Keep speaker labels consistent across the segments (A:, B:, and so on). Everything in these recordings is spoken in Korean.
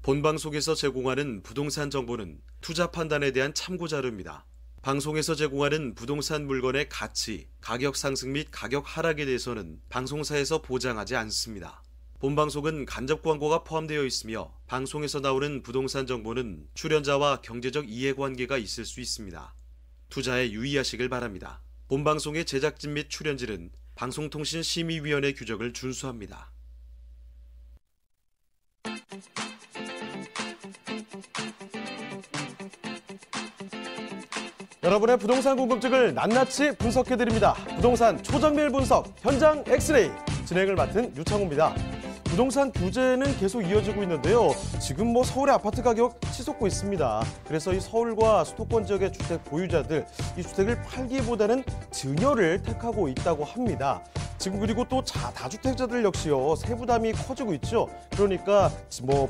A: 본방송에서 제공하는 부동산 정보는 투자 판단에 대한 참고 자료입니다. 방송에서 제공하는 부동산 물건의 가치, 가격 상승 및 가격 하락에 대해서는 방송사에서 보장하지 않습니다. 본방송은 간접 광고가 포함되어 있으며 방송에서 나오는 부동산 정보는 출연자와 경제적 이해관계가 있을 수 있습니다. 투자에 유의하시길 바랍니다. 본방송의 제작진 및 출연진은 방송통신심의위원회 규정을 준수합니다.
B: 여러분의 부동산 궁금증을 낱낱이 분석해드립니다. 부동산 초정밀 분석 현장 엑스레이 진행을 맡은 유창호입니다. 부동산 규제는 계속 이어지고 있는데요. 지금 서울의 아파트 가격 치솟고 있습니다. 그래서 이 서울과 수도권 지역의 주택 보유자들 이 주택을 팔기보다는 증여를 택하고 있다고 합니다. 지금 그리고 또 다주택자들 역시요 세부담이 커지고 있죠. 그러니까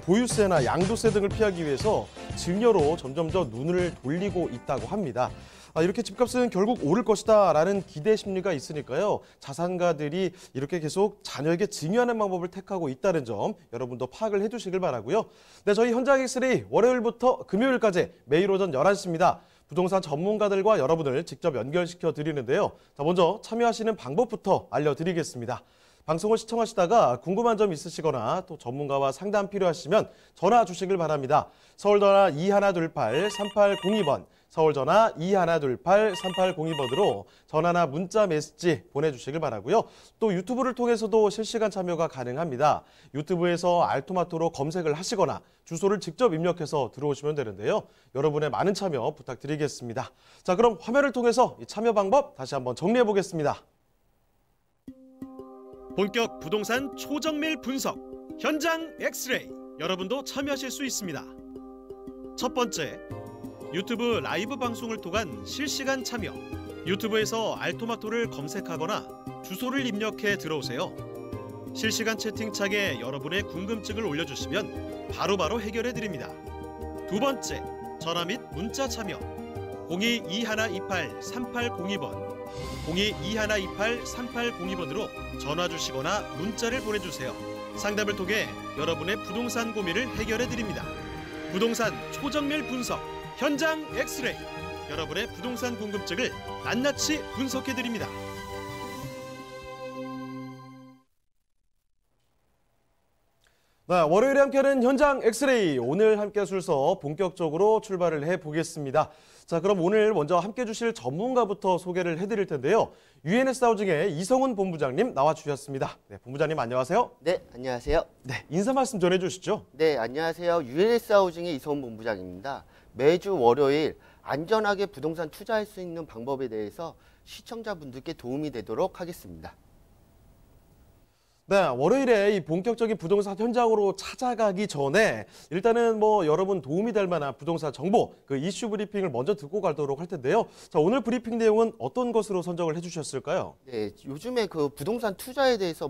B: 보유세나 양도세 등을 피하기 위해서 증여로 점점 더 눈을 돌리고 있다고 합니다. 이렇게 집값은 결국 오를 것이다 라는 기대 심리가 있으니까요. 자산가들이 이렇게 계속 자녀에게 증여하는 방법을 택하고 있다는 점 여러분도 파악을 해두시길 바라고요. 네, 저희 현장 엑스레이 월요일부터 금요일까지 매일 오전 11시입니다. 부동산 전문가들과 여러분을 직접 연결시켜 드리는데요. 자, 먼저 참여하시는 방법부터 알려드리겠습니다. 방송을 시청하시다가 궁금한 점 있으시거나 또 전문가와 상담 필요하시면 전화 주시길 바랍니다. 서울전화 2128-3802번, 서울전화 2128-3802번으로 전화나 문자 메시지 보내주시길 바라고요. 또 유튜브를 통해서도 실시간 참여가 가능합니다. 유튜브에서 알토마토로 검색을 하시거나 주소를 직접 입력해서 들어오시면 되는데요. 여러분의 많은 참여 부탁드리겠습니다. 자, 그럼 화면을 통해서 이 참여 방법 다시 한번 정리해 보겠습니다.
A: 본격 부동산 초정밀 분석 현장 엑스레이 여러분도 참여하실 수 있습니다. 첫 번째, 유튜브 라이브 방송을 통한 실시간 참여. 유튜브에서 알토마토를 검색하거나 주소를 입력해 들어오세요. 실시간 채팅창에 여러분의 궁금증을 올려주시면 바로바로 해결해 드립니다. 두 번째, 전화 및 문자 참여. 02-2128-3802번, 02-2128-3802번으로 전화 주시거나 문자를 보내주세요. 상담을 통해 여러분의 부동산 고민을 해결해 드립니다. 부동산 초정밀 분석 현장 엑스레이 여러분의 부동산 궁금증을 낱낱이 분석해 드립니다.
B: 네, 월요일에 함께하는 현장 엑스레이 오늘 함께 순서 본격적으로 출발을 해보겠습니다. 자, 그럼 오늘 먼저 함께 주실 전문가부터 소개를 해드릴 텐데요. UNS 하우징의 이성훈 본부장님 나와주셨습니다. 네, 본부장님 안녕하세요.
C: 네, 안녕하세요.
B: 네, 인사 말씀 전해주시죠.
C: 네, 안녕하세요. UNS 하우징의 이성훈 본부장입니다. 매주 월요일 안전하게 부동산 투자할 수 있는 방법에 대해서 시청자분들께 도움이 되도록 하겠습니다.
B: 네, 월요일에 이 본격적인 부동산 현장으로 찾아가기 전에 일단은 여러분 도움이 될 만한 부동산 정보, 그 이슈 브리핑을 먼저 듣고 가도록 할 텐데요. 자, 오늘 브리핑 내용은 어떤 것으로 선정을 해주셨을까요?
C: 네, 요즘에 그 부동산 투자에 대해서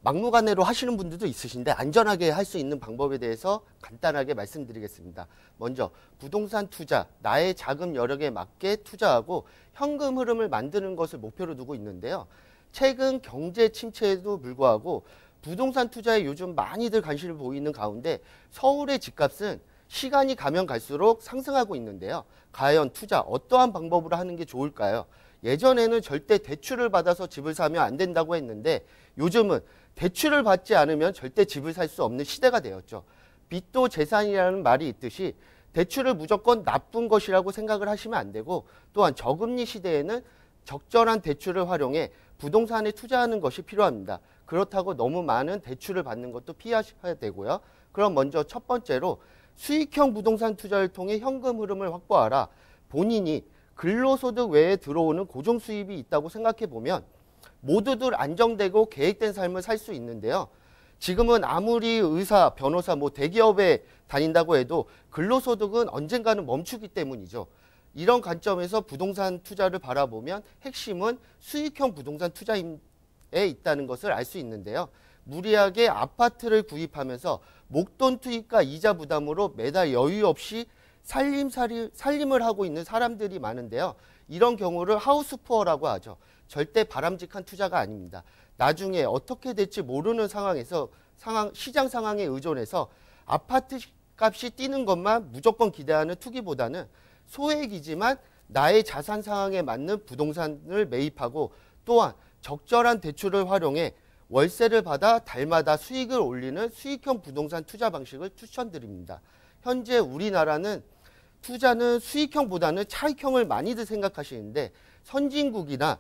C: 막무가내로 하시는 분들도 있으신데 안전하게 할 수 있는 방법에 대해서 간단하게 말씀드리겠습니다. 먼저 부동산 투자, 나의 자금 여력에 맞게 투자하고 현금 흐름을 만드는 것을 목표로 두고 있는데요. 최근 경제 침체에도 불구하고 부동산 투자에 요즘 많이들 관심을 보이는 가운데 서울의 집값은 시간이 가면 갈수록 상승하고 있는데요. 과연 투자 어떠한 방법으로 하는 게 좋을까요? 예전에는 절대 대출을 받아서 집을 사면 안 된다고 했는데 요즘은 대출을 받지 않으면 절대 집을 살 수 없는 시대가 되었죠. 빚도 재산이라는 말이 있듯이 대출을 무조건 나쁜 것이라고 생각을 하시면 안 되고 또한 저금리 시대에는 적절한 대출을 활용해 부동산에 투자하는 것이 필요합니다. 그렇다고 너무 많은 대출을 받는 것도 피하셔야 되고요. 그럼 먼저 첫 번째로 수익형 부동산 투자를 통해 현금 흐름을 확보하라. 본인이 근로소득 외에 들어오는 고정 수입이 있다고 생각해 보면 모두들 안정되고 계획된 삶을 살 수 있는데요. 지금은 아무리 의사, 변호사, 대기업에 다닌다고 해도 근로소득은 언젠가는 멈추기 때문이죠. 이런 관점에서 부동산 투자를 바라보면 핵심은 수익형 부동산 투자에 있다는 것을 알 수 있는데요. 무리하게 아파트를 구입하면서 목돈 투입과 이자 부담으로 매달 여유 없이 살림을 하고 있는 사람들이 많은데요. 이런 경우를 하우스푸어라고 하죠. 절대 바람직한 투자가 아닙니다. 나중에 어떻게 될지 모르는 상황에서 시장 상황에 의존해서 아파트 값이 뛰는 것만 무조건 기대하는 투기보다는 소액이지만 나의 자산 상황에 맞는 부동산을 매입하고 또한 적절한 대출을 활용해 월세를 받아 달마다 수익을 올리는 수익형 부동산 투자 방식을 추천드립니다. 현재 우리나라는 투자는 수익형보다는 차익형을 많이들 생각하시는데 선진국이나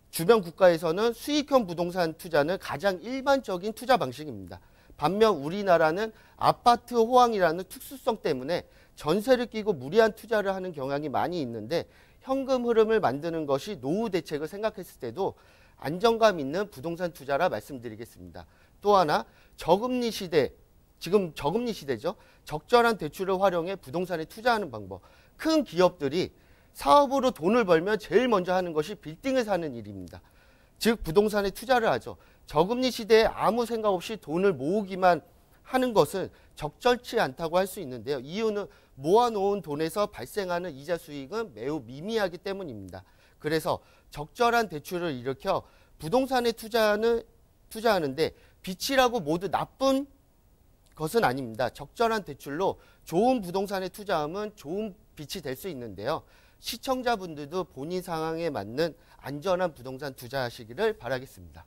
C: 주변 국가에서는 수익형 부동산 투자는 가장 일반적인 투자 방식입니다. 반면 우리나라는 아파트 호황이라는 특수성 때문에 전세를 끼고 무리한 투자를 하는 경향이 많이 있는데 현금 흐름을 만드는 것이 노후 대책을 생각했을 때도 안정감 있는 부동산 투자라 말씀드리겠습니다. 또 하나 저금리 시대, 지금 저금리 시대죠. 적절한 대출을 활용해 부동산에 투자하는 방법. 큰 기업들이 사업으로 돈을 벌면 제일 먼저 하는 것이 빌딩을 사는 일입니다. 즉 부동산에 투자를 하죠. 저금리 시대에 아무 생각 없이 돈을 모으기만 하는 것은 적절치 않다고 할 수 있는데요. 이유는 모아놓은 돈에서 발생하는 이자 수익은 매우 미미하기 때문입니다. 그래서 적절한 대출을 일으켜 부동산에 투자하는데 빚이라고 모두 나쁜 것은 아닙니다. 적절한 대출로 좋은 부동산에 투자하면 좋은 빚이 될 수 있는데요. 시청자분들도 본인 상황에 맞는 안전한 부동산 투자하시기를 바라겠습니다.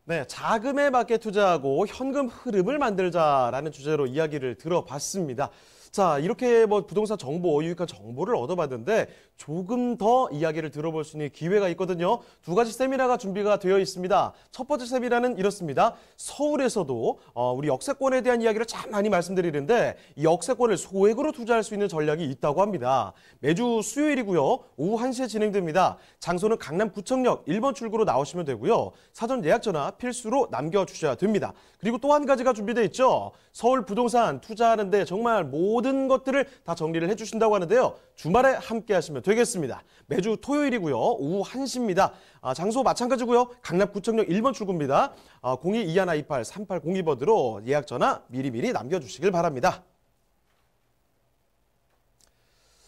B: 네, 자금에 맞게 투자하고 현금 흐름을 만들자라는 주제로 이야기를 들어봤습니다. 자, 이렇게 부동산 정보, 유익한 정보를 얻어봤는데 조금 더 이야기를 들어볼 수 있는 기회가 있거든요. 두 가지 세미나가 준비가 되어 있습니다. 첫 번째 세미나는 이렇습니다. 서울에서도 우리 역세권에 대한 이야기를 참 많이 말씀드리는데 이 역세권을 소액으로 투자할 수 있는 전략이 있다고 합니다. 매주 수요일이고요. 오후 1시에 진행됩니다. 장소는 강남구청역 1번 출구로 나오시면 되고요. 사전 예약 전화 필수로 남겨주셔야 됩니다. 그리고 또 한 가지가 준비되어 있죠. 서울 부동산 투자하는데 정말 모든 것들을 다 정리를 해주신다고 하는데요. 주말에 함께 하시면 되겠습니다. 매주 토요일이고요. 오후 1시입니다. 장소 마찬가지고요. 강남구청역 1번 출구입니다. 02-2128-3802번으로 예약 전화 미리미리 남겨주시길 바랍니다.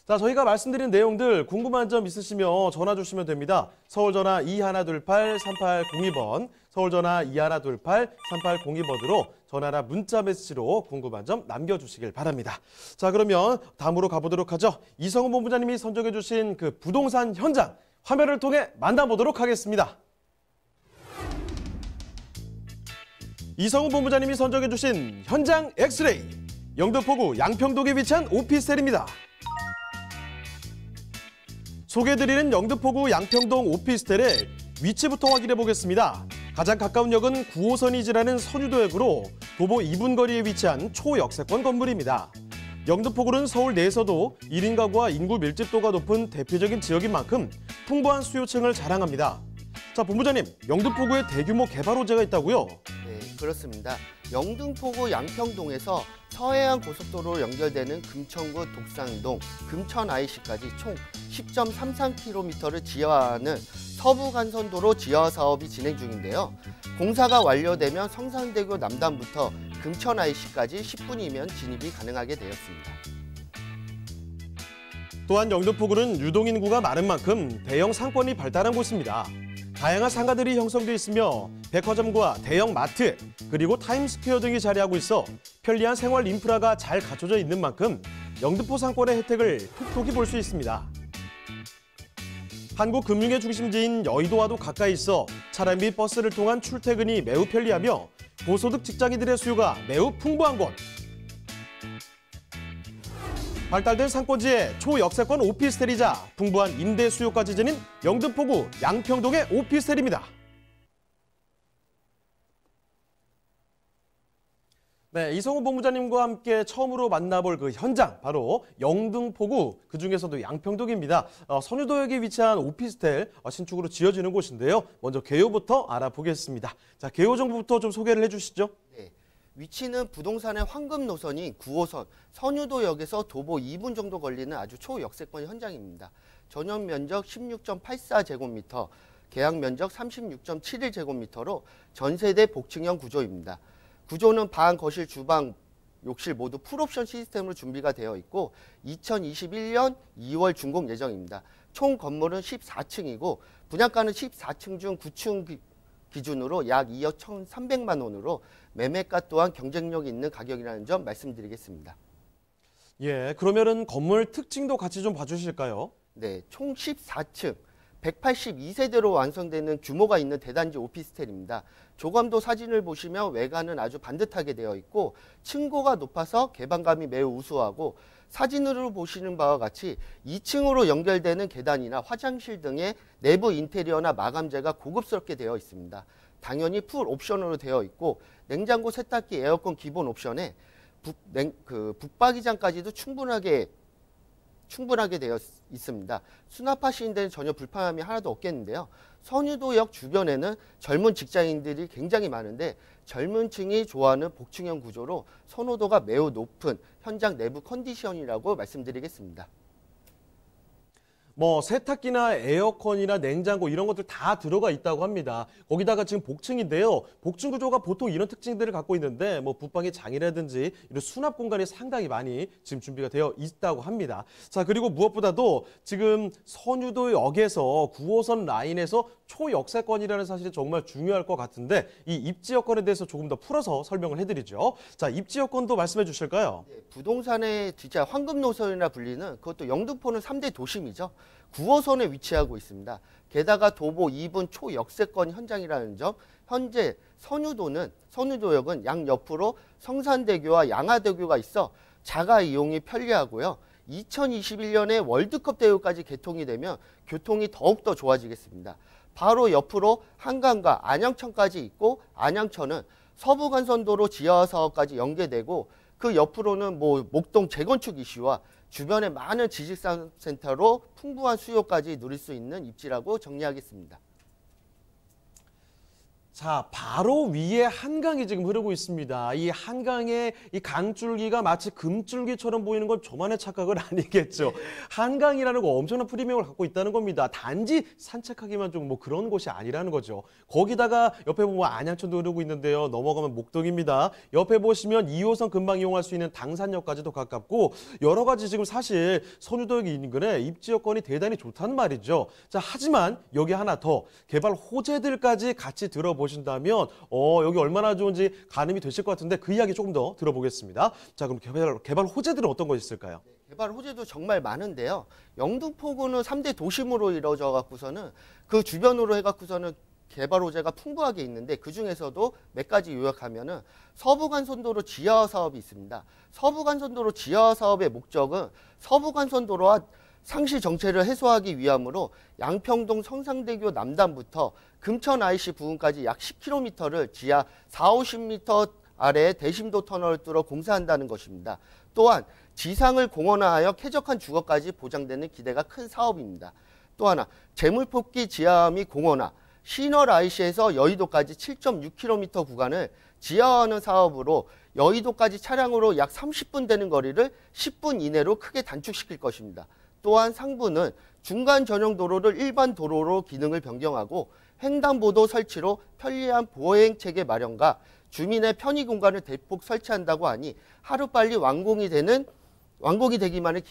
B: 자, 저희가 말씀드린 내용들 궁금한 점 있으시면 전화 주시면 됩니다. 서울 전화 2128-3802번, 서울 전화 2128-3802번으로 전화나 문자 메시지로 궁금한 점 남겨주시길 바랍니다. 자, 그러면 다음으로 가보도록 하죠. 이성훈 본부장님이 선정해 주신 그 부동산 현장 화면을 통해 만나보도록 하겠습니다. 이성훈 본부장님이 선정해 주신 현장 엑스레이, 영등포구 양평동에 위치한 오피스텔입니다. 소개해드리는 영등포구 양평동 오피스텔의 위치부터 확인해 보겠습니다. 가장 가까운 역은 9호선이 지나는 선유도역으로 도보 2분 거리에 위치한 초역세권 건물입니다. 영등포구는 서울 내에서도 1인 가구와 인구 밀집도가 높은 대표적인 지역인 만큼 풍부한 수요층을 자랑합니다. 자, 본부장님, 영등포구에 대규모 개발 호재가 있다고요?
C: 네, 그렇습니다. 영등포구 양평동에서 서해안 고속도로로 연결되는 금천구 독산동, 금천 IC까지 총 10.33km를 지하화하는 서부간선도로 지하화 사업이 진행 중인데요. 공사가 완료되면 성산대교 남단부터 금천 IC까지 10분이면 진입이 가능하게 되었습니다.
B: 또한 영등포구는 유동인구가 많은 만큼 대형 상권이 발달한 곳입니다. 다양한 상가들이 형성돼 있으며 백화점과 대형 마트, 그리고 타임스퀘어 등이 자리하고 있어 편리한 생활 인프라가 잘 갖춰져 있는 만큼 영등포 상권의 혜택을 톡톡히 볼 수 있습니다. 한국 금융의 중심지인 여의도와도 가까이 있어 차량 및 버스를 통한 출퇴근이 매우 편리하며 고소득 직장인들의 수요가 매우 풍부한 곳. 발달된 상권지의 초역세권 오피스텔이자 풍부한 임대 수요까지 지닌 영등포구 양평동의 오피스텔입니다. 네, 이성훈 본부장님과 함께 처음으로 만나볼 그 현장, 바로 영등포구, 그중에서도 양평동입니다. 선유도역에 위치한 오피스텔 신축으로 지어지는 곳인데요. 먼저 개요부터 알아보겠습니다. 자, 개요 정보부터 좀 소개를 해주시죠.
C: 네, 위치는 부동산의 황금 노선인 9호선 선유도역에서 도보 2분 정도 걸리는 아주 초역세권 현장입니다. 전용 면적 16.84제곱미터, 계약 면적 36.71제곱미터로 전세대 복층형 구조입니다. 구조는 방, 거실, 주방, 욕실 모두 풀옵션 시스템으로 준비가 되어 있고 2021년 2월 준공 예정입니다. 총 건물은 14층이고 분양가는 14층 중 기준으로 약 2억 1,300만 원으로 매매가 또한 경쟁력 있는 가격이라는 점 말씀드리겠습니다.
B: 예, 그러면은 건물 특징도 같이 좀 봐주실까요?
C: 네, 총 14층, 182세대로 완성되는 규모가 있는 대단지 오피스텔입니다. 조감도 사진을 보시면 외관은 아주 반듯하게 되어 있고 층고가 높아서 개방감이 매우 우수하고 사진으로 보시는 바와 같이 2층으로 연결되는 계단이나 화장실 등의 내부 인테리어나 마감재가 고급스럽게 되어 있습니다. 당연히 풀 옵션으로 되어 있고 냉장고, 세탁기, 에어컨 기본 옵션에 북박이장까지도 충분하게 되어 있습니다. 수납하시는 데는 전혀 불편함이 하나도 없겠는데요. 선유도역 주변에는 젊은 직장인들이 굉장히 많은데 젊은 층이 좋아하는 복층형 구조로 선호도가 매우 높은 현장 내부 컨디션이라고 말씀드리겠습니다.
B: 뭐 세탁기나 에어컨이나 냉장고 이런 것들 다 들어가 있다고 합니다. 거기다가 지금 복층인데요. 복층 구조가 보통 이런 특징들을 갖고 있는데 뭐 붙박이 장이라든지 이런 수납 공간이 상당히 많이 지금 준비가 되어 있다고 합니다. 자, 그리고 무엇보다도 지금 선유도역에서 9호선 라인에서 초역세권이라는 사실이 정말 중요할 것 같은데 이 입지 여건에 대해서 조금 더 풀어서 설명을 해드리죠. 자, 입지 여건도 말씀해 주실까요?
C: 네, 부동산의 진짜 황금 노선이라 불리는 그것도 영등포는 3대 도심이죠. 9호선에 위치하고 있습니다. 게다가 도보 2분 초역세권 현장이라는 점, 현재 선유도역은 양옆으로 성산대교와 양화대교가 있어 자가 이용이 편리하고요. 2021년에 월드컵 대회까지 개통이 되면 교통이 더욱더 좋아지겠습니다. 바로 옆으로 한강과 안양천까지 있고 안양천은 서부간선도로 지하화 사업까지 연계되고 그 옆으로는 목동 재건축 이슈와 주변의 많은 지식산업센터로 풍부한 수요까지 누릴 수 있는 입지라고 정리하겠습니다.
B: 자, 바로 위에 한강이 지금 흐르고 있습니다. 이 한강의 이 강줄기가 마치 금줄기처럼 보이는 건 저만의 착각은 아니겠죠. 한강이라는 거 엄청난 프리미엄을 갖고 있다는 겁니다. 단지 산책하기만 좀 뭐 그런 곳이 아니라는 거죠. 거기다가 옆에 보면 안양천도 흐르고 있는데요. 넘어가면 목동입니다. 옆에 보시면 2호선 금방 이용할 수 있는 당산역까지도 가깝고 여러 가지 지금 사실 선유도역 인근에 입지 여건이 대단히 좋다는 말이죠. 자, 하지만 여기 하나 더 개발 호재들까지 같이 들어보신다면 여기 얼마나 좋은지 가늠이 되실 것 같은데 그 이야기 조금 더 들어보겠습니다. 자, 그럼 개발 호재들은 어떤 것이 있을까요?
C: 개발 호재도 정말 많은데요. 영등포구는 3대 도심으로 이루어져 갖고서는 그 주변으로 해갖고서는 개발 호재가 풍부하게 있는데 그 중에서도 몇 가지 요약하면은 서부간선도로 지하화 사업이 있습니다. 서부간선도로 지하화 사업의 목적은 서부간선도로와 상시 정체를 해소하기 위함으로 양평동 성상대교 남단부터 금천 IC 부근까지 약 10km를 지하 4-50m 아래 대심도 터널을 뚫어 공사한다는 것입니다. 또한 지상을 공원화하여 쾌적한 주거까지 보장되는 기대가 큰 사업입니다. 또 하나, 재물뽑기 지하 및 공원화, 신월 IC에서 여의도까지 7.6km 구간을 지하화하는 사업으로 여의도까지 차량으로 약 30분 되는 거리를 10분 이내로 크게 단축시킬 것입니다. 또한 상부는 중간 전용 도로를 일반 도로로 기능을 변경하고 횡단보도 설치로 편리한 보행 체계 마련과 주민의 편의 공간을 대폭 설치한다고 하니 하루빨리 완공이 되기만을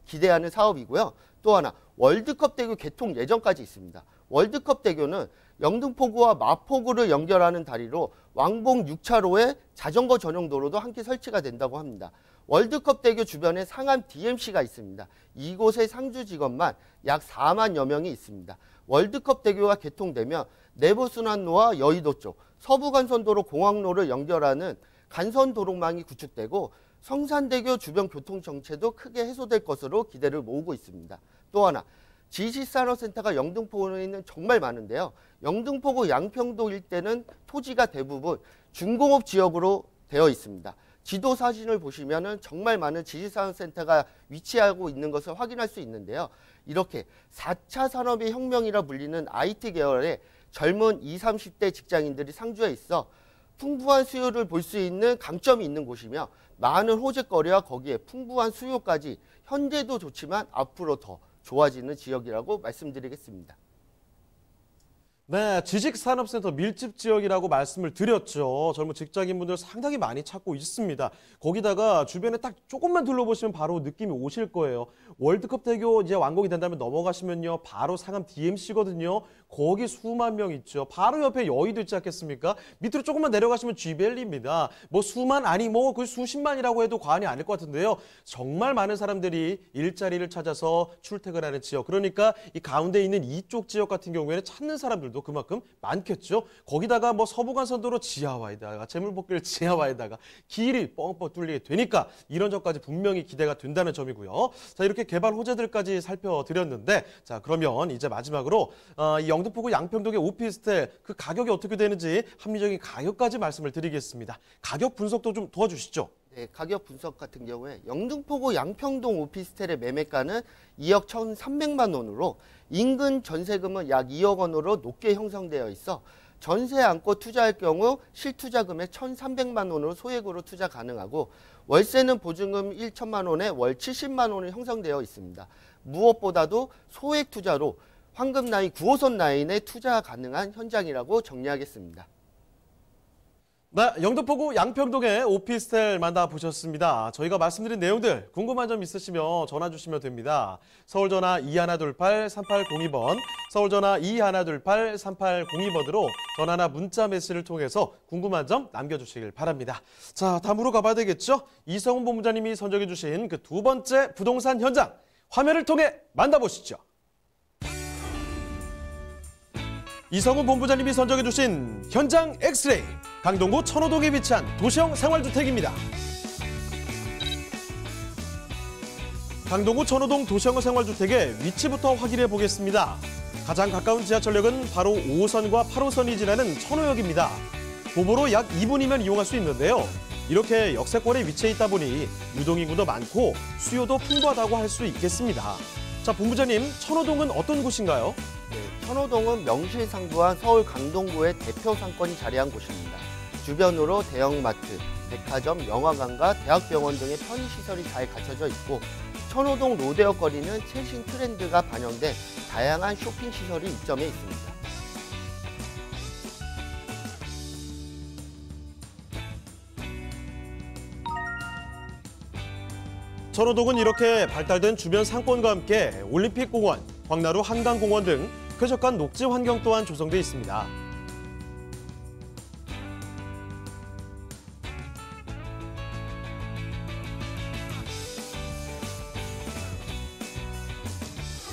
C: 기대하는 사업이고요. 또 하나, 월드컵 대교 개통 예정까지 있습니다. 월드컵 대교는 영등포구와 마포구를 연결하는 다리로 왕복 6차로에 자전거 전용 도로도 함께 설치가 된다고 합니다. 월드컵 대교 주변에 상암 DMC가 있습니다. 이곳의 상주 직원만 약 4만여 명이 있습니다. 월드컵 대교가 개통되면 내부순환로와 여의도 쪽, 서부간선도로 공항로를 연결하는 간선도로망이 구축되고 성산대교 주변 교통 정체도 크게 해소될 것으로 기대를 모으고 있습니다. 또 하나, 지식산업센터가 영등포에는 정말 많은데요. 영등포구 양평도 일대는 토지가 대부분 중공업 지역으로 되어 있습니다. 지도 사진을 보시면 정말 많은 지식산업센터가 위치하고 있는 것을 확인할 수 있는데요. 이렇게 4차 산업의 혁명이라 불리는 IT 계열의 젊은 20, 30대 직장인들이 상주해 있어 풍부한 수요를 볼 수 있는 강점이 있는 곳이며 많은 호재거리와 거기에 풍부한 수요까지 현재도 좋지만 앞으로 더 좋아지는 지역이라고 말씀드리겠습니다.
B: 네, 지식산업센터 밀집 지역이라고 말씀을 드렸죠. 젊은 직장인분들 상당히 많이 찾고 있습니다. 거기다가 주변에 딱 조금만 둘러보시면 바로 느낌이 오실 거예요. 월드컵 대교 이제 완공이 된다면 넘어가시면요. 바로 상암 DMC거든요. 거기 수만 명 있죠. 바로 옆에 여의도 있지 않겠습니까? 밑으로 조금만 내려가시면 쥐밸리입니다. 뭐 수만 아니 뭐 그 수십만이라고 해도 과언이 아닐 것 같은데요. 정말 많은 사람들이 일자리를 찾아서 출퇴근하는 지역. 그러니까 이 가운데 있는 이쪽 지역 같은 경우에는 찾는 사람들도 그만큼 많겠죠. 거기다가 뭐 서부간선도로 지하화에다가 재물복길 지하화에다가 길이 뻥뻥 뚫리게 되니까 이런 점까지 분명히 기대가 된다는 점이고요. 자, 이렇게 개발 호재들까지 살펴드렸는데, 자, 그러면 이제 마지막으로 이 영등포구 양평동의 오피스텔 그 가격이 어떻게 되는지 합리적인 가격까지 말씀을 드리겠습니다. 가격 분석도 좀 도와주시죠.
C: 네, 가격 분석 같은 경우에 영등포구 양평동 오피스텔의 매매가는 2억 1,300만 원으로 인근 전세금은 약 2억 원으로 높게 형성되어 있어 전세 안고 투자할 경우 실투자금의 1,300만 원으로 소액으로 투자 가능하고 월세는 보증금 1천만 원에 월 70만 원이 형성되어 있습니다. 무엇보다도 소액 투자로 황금 라인 9호선 라인에 투자 가능한 현장이라고 정리하겠습니다.
B: 네, 영등포구 양평동의 오피스텔 만나보셨습니다. 저희가 말씀드린 내용들 궁금한 점 있으시면 전화 주시면 됩니다. 서울전화 2128-3802번, 서울전화 2128-3802번으로 전화나 문자 메시지를 통해서 궁금한 점 남겨주시길 바랍니다. 자, 다음으로 가봐야 되겠죠? 이성훈 본부장님이 선정해 주신 그 두 번째 부동산 현장, 화면을 통해 만나보시죠. 이성훈 본부장님이 선정해 주신 현장 엑스레이, 강동구 천호동에 위치한 도시형 생활주택입니다. 강동구 천호동 도시형 생활주택의 위치부터 확인해 보겠습니다. 가장 가까운 지하철역은 바로 5호선과 8호선이 지나는 천호역입니다. 도보로 약 2분이면 이용할 수 있는데요. 이렇게 역세권에 위치해 있다 보니 유동인구도 많고 수요도 풍부하다고 할 수 있겠습니다. 자, 본부장님, 천호동은 어떤 곳인가요?
C: 네, 천호동은 명실상부한 서울 강동구의 대표 상권이 자리한 곳입니다. 주변으로 대형마트, 백화점, 영화관과 대학병원 등의 편의시설이 잘 갖춰져 있고 천호동 로데오 거리는 최신 트렌드가 반영된 다양한 쇼핑시설이 입점해 있습니다.
B: 천호동은 이렇게 발달된 주변 상권과 함께 올림픽공원, 광나루 한강공원 등 쾌적한 녹지 환경 또한 조성돼 있습니다.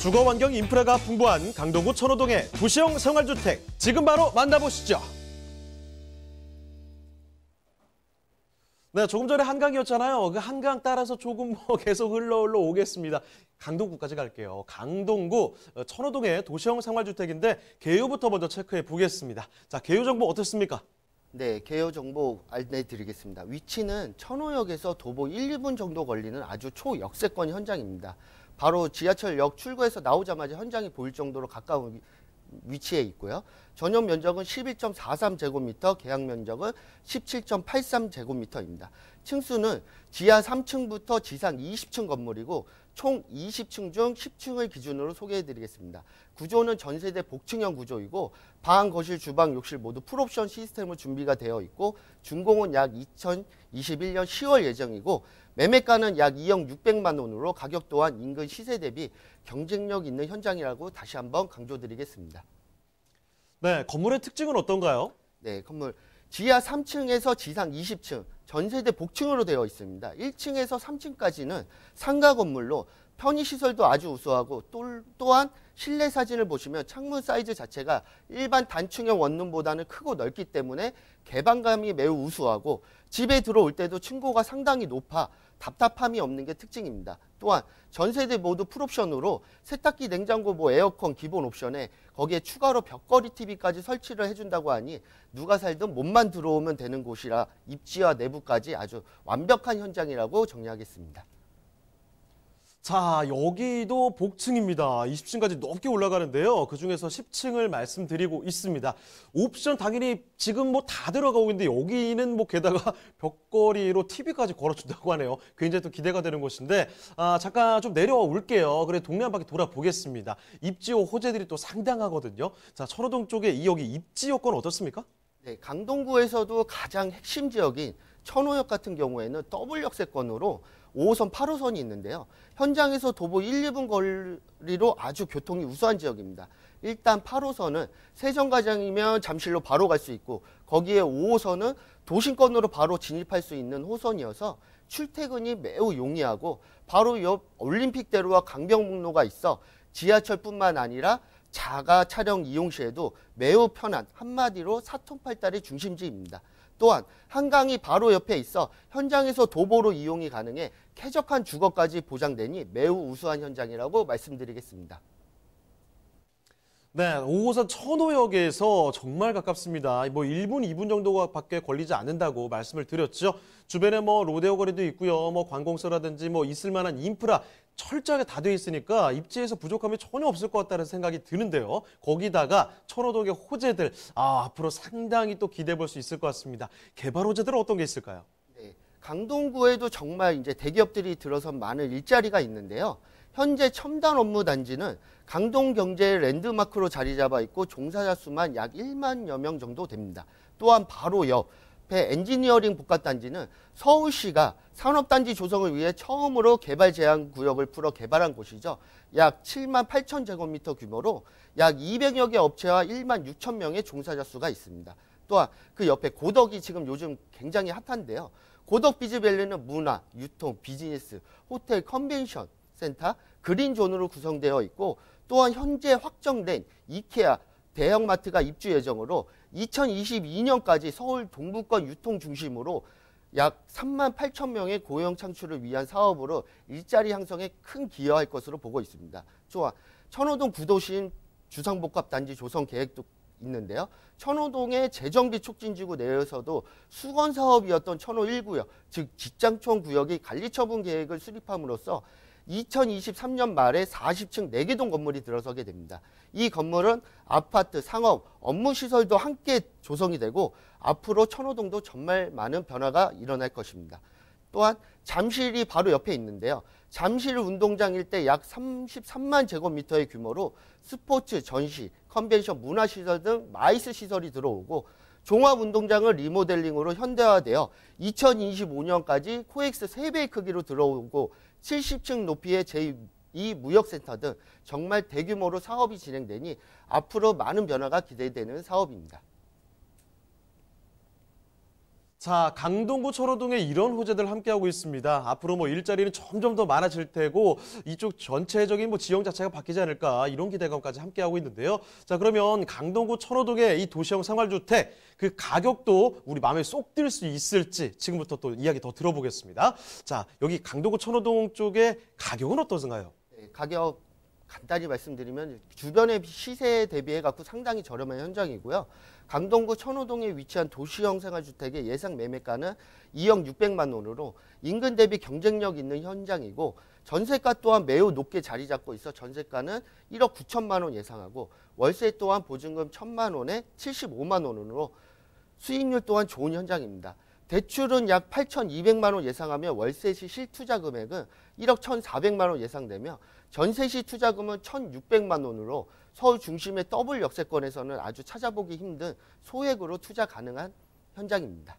B: 주거환경 인프라가 풍부한 강동구 천호동의 도시형 생활주택, 지금 바로 만나보시죠. 네, 조금 전에 한강이었잖아요. 그 한강 따라서 조금 계속 흘러 오겠습니다. 강동구까지 갈게요. 강동구 천호동의 도시형 생활주택인데 개요부터 먼저 체크해 보겠습니다. 자, 개요 정보 어떻습니까?
C: 네, 개요 정보 안내드리겠습니다. 위치는 천호역에서 도보 1, 2분 정도 걸리는 아주 초역세권 현장입니다. 바로 지하철역 출구에서 나오자마자 현장이 보일 정도로 가까운 위치에 있고요. 전용 면적은 11.43제곱미터, 계약 면적은 17.83제곱미터입니다. 층수는 지하 3층부터 지상 20층 건물이고 총 20층 중 10층을 기준으로 소개해드리겠습니다. 구조는 전세대 복층형 구조이고 방, 거실, 주방, 욕실 모두 풀옵션 시스템으로 준비가 되어 있고 준공은 약 2021년 10월 예정이고 매매가는 약 2억 600만 원으로 가격 또한 인근 시세 대비 경쟁력 있는 현장이라고 다시 한번 강조드리겠습니다.
B: 네, 건물의 특징은 어떤가요?
C: 네, 건물 지하 3층에서 지상 20층, 전세대 복층으로 되어 있습니다. 1층에서 3층까지는 상가 건물로 편의시설도 아주 우수하고 또한 실내 사진을 보시면 창문 사이즈 자체가 일반 단층형 원룸보다는 크고 넓기 때문에 개방감이 매우 우수하고 집에 들어올 때도 층고가 상당히 높아 답답함이 없는 게 특징입니다. 또한 전세대 모두 풀옵션으로 세탁기, 냉장고, 에어컨 기본 옵션에 거기에 추가로 벽걸이 TV까지 설치를 해준다고 하니 누가 살든 몸만 들어오면 되는 곳이라 입지와 내부까지 아주 완벽한 현장이라고 정리하겠습니다.
B: 자, 여기도 복층입니다. 20층까지 높게 올라가는데요. 그중에서 10층을 말씀드리고 있습니다. 옵션 당연히 지금 뭐 다 들어가고 있는데 여기는 뭐 게다가 벽걸이로 TV까지 걸어준다고 하네요. 굉장히 또 기대가 되는 곳인데 잠깐 좀 내려와 올게요. 그래 동네 한 바퀴 돌아보겠습니다. 입지호 호재들이 또 상당하거든요. 자, 천호동 쪽에 여기 입지 여건 어떻습니까?
C: 네, 강동구에서도 가장 핵심 지역인 천호역 같은 경우에는 더블 역세권으로 5호선, 8호선이 있는데요. 현장에서 도보 1, 2분 거리로 아주 교통이 우수한 지역입니다. 일단 8호선은 세정거장이면 잠실로 바로 갈 수 있고 거기에 5호선은 도심권으로 바로 진입할 수 있는 호선이어서 출퇴근이 매우 용이하고 바로 옆 올림픽대로와 강변북로가 있어 지하철뿐만 아니라 자가 차량 이용 시에도 매우 편한 한마디로 사통팔달의 중심지입니다. 또한 한강이 바로 옆에 있어 현장에서 도보로 이용이 가능해 쾌적한 주거까지 보장되니 매우 우수한 현장이라고 말씀드리겠습니다.
B: 네, 5호선 천호역에서 정말 가깝습니다. 뭐 1분, 2분 정도밖에 걸리지 않는다고 말씀을 드렸죠. 주변에 뭐 로데오 거리도 있고요. 뭐 관공서라든지 뭐 있을 만한 인프라 철저하게 다 돼 있으니까 입지에서 부족함이 전혀 없을 것 같다는 생각이 드는데요. 거기다가 천호동의 호재들, 앞으로 상당히 또 기대해 볼 수 있을 것 같습니다. 개발 호재들은 어떤 게 있을까요?
C: 네, 강동구에도 정말 이제 대기업들이 들어선 많은 일자리가 있는데요. 현재 첨단 업무 단지는 강동 경제의 랜드마크로 자리 잡아 있고 종사자 수만 약 1만여 명 정도 됩니다. 또한 바로 옆에 엔지니어링 복합단지는 서울시가 산업단지 조성을 위해 처음으로 개발 제한 구역을 풀어 개발한 곳이죠. 약 7만 8천 제곱미터 규모로 약 200여 개 업체와 1만 6천 명의 종사자 수가 있습니다. 또한 그 옆에 고덕이 지금 요즘 굉장히 핫한데요. 고덕 비즈밸리는 문화, 유통, 비즈니스, 호텔, 컨벤션 센터, 그린존으로 구성되어 있고 또한 현재 확정된 이케아, 대형마트가 입주 예정으로 2022년까지 서울 동부권 유통 중심으로 약 3만 8천 명의 고용 창출을 위한 사업으로 일자리 형성에 큰 기여할 것으로 보고 있습니다. 또한 천호동 구도심 주상복합단지 조성 계획도 있는데요. 천호동의 재정비 촉진지구 내에서도 수건 사업이었던 천호 1구역, 즉 직장촌 구역이 관리처분 계획을 수립함으로써 2023년 말에 40층 4개 동 건물이 들어서게 됩니다. 이 건물은 아파트, 상업, 업무시설도 함께 조성이 되고 앞으로 천호동도 정말 많은 변화가 일어날 것입니다. 또한 잠실이 바로 옆에 있는데요. 잠실 운동장 일대 약 33만 제곱미터의 규모로 스포츠, 전시, 컨벤션, 문화시설 등 마이스 시설이 들어오고 종합운동장을 리모델링으로 현대화되어 2025년까지 코엑스 3배의 크기로 들어오고 70층 높이의 제2 무역센터 등 정말 대규모로 사업이 진행되니 앞으로 많은 변화가 기대되는 사업입니다.
B: 자, 강동구 천호동에 이런 호재들 함께하고 있습니다. 앞으로 뭐 일자리는 점점 더 많아질 테고 이쪽 전체적인 뭐 지형 자체가 바뀌지 않을까 이런 기대감까지 함께하고 있는데요. 자, 그러면 강동구 천호동의 이 도시형 생활주택 그 가격도 우리 마음에 쏙 들 수 있을지 지금부터 또 이야기 더 들어보겠습니다. 자, 여기 강동구 천호동 쪽의 가격은 어떠신가요?
C: 네, 가격 간단히 말씀드리면 주변의 시세에 대비해 갖고 상당히 저렴한 현장이고요. 강동구 천호동에 위치한 도시형 생활주택의 예상 매매가는 2억 600만 원으로 인근 대비 경쟁력 있는 현장이고 전세가 또한 매우 높게 자리 잡고 있어 전세가는 1억 9천만 원 예상하고 월세 또한 보증금 1천만 원에 75만 원으로 수익률 또한 좋은 현장입니다. 대출은 약 8,200만 원 예상하며 월세 시 실투자 금액은 1억 1,400만 원 예상되며 전세 시 투자금은 1,600만 원으로 서울 중심의 더블 역세권에서는 아주 찾아보기 힘든 소액으로 투자 가능한 현장입니다.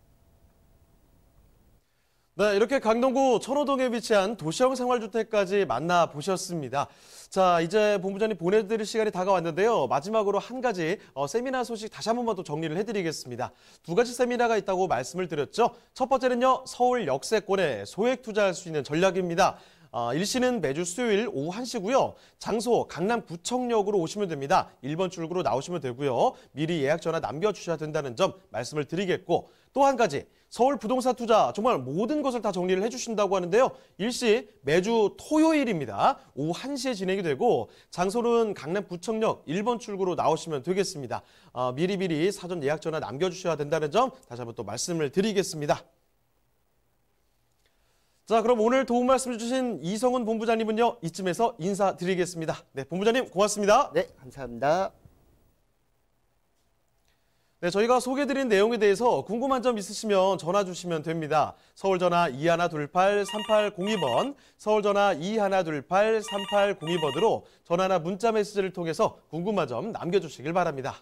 B: 네, 이렇게 강동구 천호동에 위치한 도시형 생활주택까지 만나보셨습니다. 자, 이제 본부장님 보내드릴 시간이 다가왔는데요. 마지막으로 한 가지 세미나 소식 다시 한 번만 또 정리를 해드리겠습니다. 2가지 세미나가 있다고 말씀을 드렸죠. 첫 번째는요, 서울 역세권에 소액 투자할 수 있는 전략입니다. 일시는 매주 수요일 오후 1시고요. 장소 강남구청역으로 오시면 됩니다. 1번 출구로 나오시면 되고요. 미리 예약 전화 남겨주셔야 된다는 점 말씀을 드리겠고 또 한 가지 서울 부동산 투자 정말 모든 것을 다 정리를 해주신다고 하는데요. 일시 매주 토요일입니다. 오후 1시에 진행이 되고 장소는 강남구청역 1번 출구로 나오시면 되겠습니다. 미리미리 사전 예약 전화 남겨주셔야 된다는 점 다시 한번 또 말씀을 드리겠습니다. 자, 그럼 오늘 도움 말씀 주신 이성훈 본부장님은요, 이쯤에서 인사드리겠습니다. 네, 본부장님 고맙습니다.
C: 네, 감사합니다.
B: 네, 저희가 소개해드린 내용에 대해서 궁금한 점 있으시면 전화 주시면 됩니다. 서울전화 2128-3802번, 서울전화 2128-3802번으로 전화나 문자 메시지를 통해서 궁금한 점 남겨주시길 바랍니다.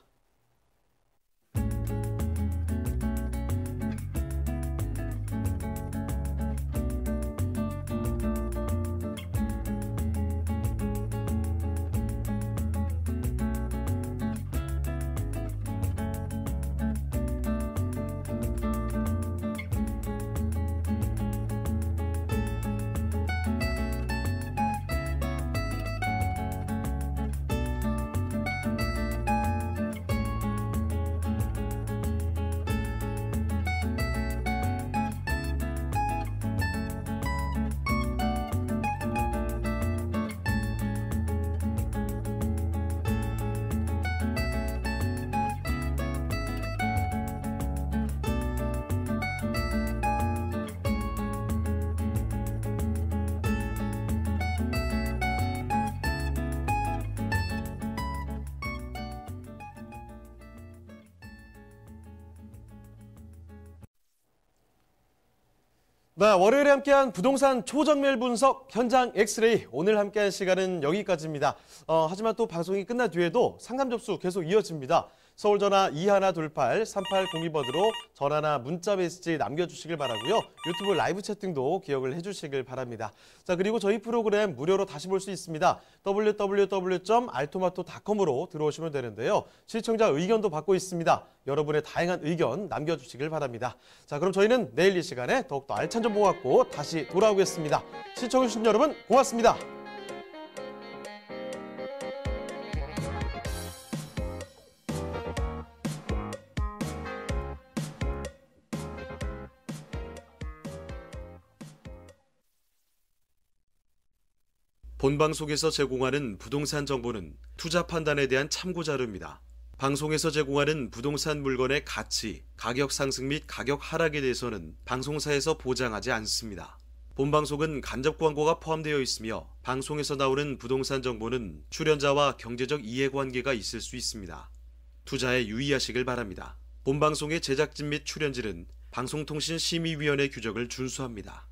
B: 네, 월요일에 함께한 부동산 초정밀 분석 현장 엑스레이. 오늘 함께한 시간은 여기까지입니다. 하지만 또 방송이 끝난 뒤에도 상담 접수 계속 이어집니다. 서울 전화 2128-3802번으로 전화나 문자 메시지 남겨주시길 바라고요. 유튜브 라이브 채팅도 기억을 해주시길 바랍니다. 자, 그리고 저희 프로그램 무료로 다시 볼 수 있습니다. www.altomato.com으로 들어오시면 되는데요. 시청자 의견도 받고 있습니다. 여러분의 다양한 의견 남겨주시길 바랍니다. 자, 그럼 저희는 내일 이 시간에 더욱더 알찬 정보 갖고 다시 돌아오겠습니다. 시청해주신 여러분 고맙습니다.
A: 본방송에서 제공하는 부동산 정보는 투자 판단에 대한 참고 자료입니다. 방송에서 제공하는 부동산 물건의 가치, 가격 상승 및 가격 하락에 대해서는 방송사에서 보장하지 않습니다. 본방송은 간접 광고가 포함되어 있으며 방송에서 나오는 부동산 정보는 출연자와 경제적 이해관계가 있을 수 있습니다. 투자에 유의하시길 바랍니다. 본방송의 제작진 및 출연진은 방송통신심의위원회 규정을 준수합니다.